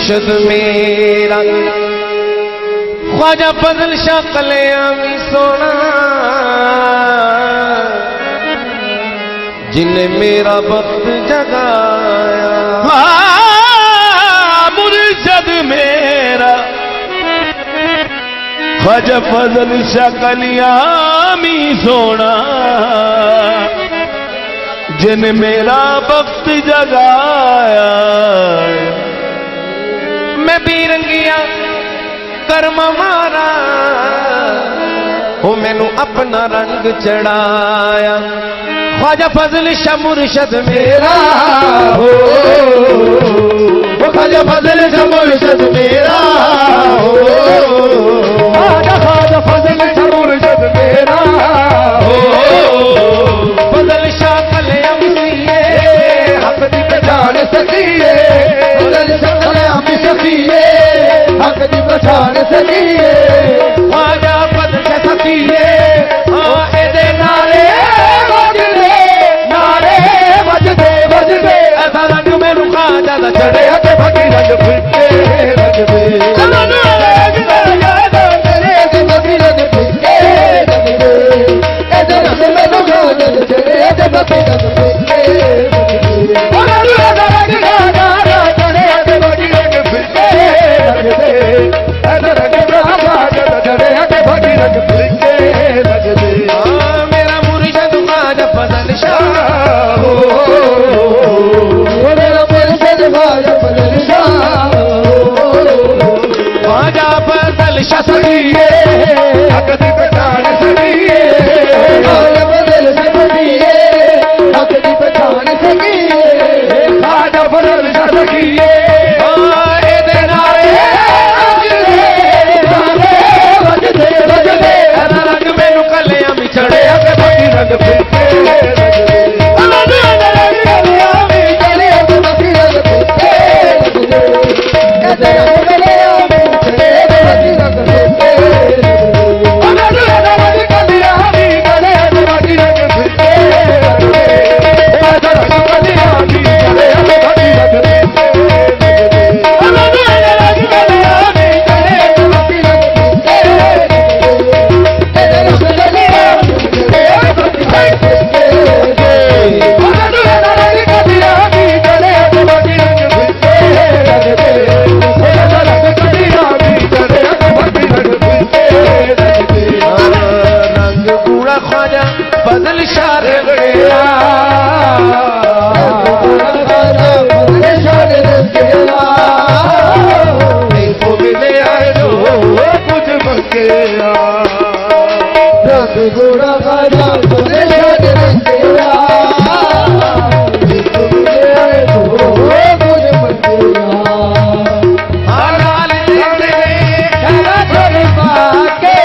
मुर्शद मेरा ख्वाजा फजल शाह कल्याणी सोना जिन्हें मेरा वक्त जगाया। मुर्शद मेरा ख्वाजा फजल शाह कल्याणी सोना जिन्हें मेरा वक्त जगाया। मैं बीरंगिया कर्म मारा हो मैनू अपना रंग चढ़ाया। ख्वाजा फजल शाह मुर्शद मेरा हो ख्वाजा फजल शाह मुर्शद मेरा हो ख्वाजा फजल शाह मुर्शद मेरा हो फजल शाह कल्याणी हक दी पहचान सकीए फजल शाह कल्याणी सकीए हक दी पहचान सकीए ख्वाजा फजल शाह सकीए हाँ एदे नारे वजदे ऐसा रंग मैनू ख्वाजा दा चढ़े ते फकी रंग फिटे रंगदे मेरा मुर्शद ख्वाजा फजल शाह हो मेरा मुर्शद ख्वाजा फजल शाह ख्वाजा फजल शाह सकीए हक दी पहचान सकीए ख्वाजा फजल शाह सकीए हक दी पहचान सकीए ख्वाजा फजल शाह सकीए चढ़े आके बाकी रंग फिरके फजल शाह रे गया देखो मिले आए जो कुछ मंगेया रंग गोरा खाजा फजल शाह रे गया देखो मिले आए जो कुछ मंगेया लाल तेरे खरा घर पाके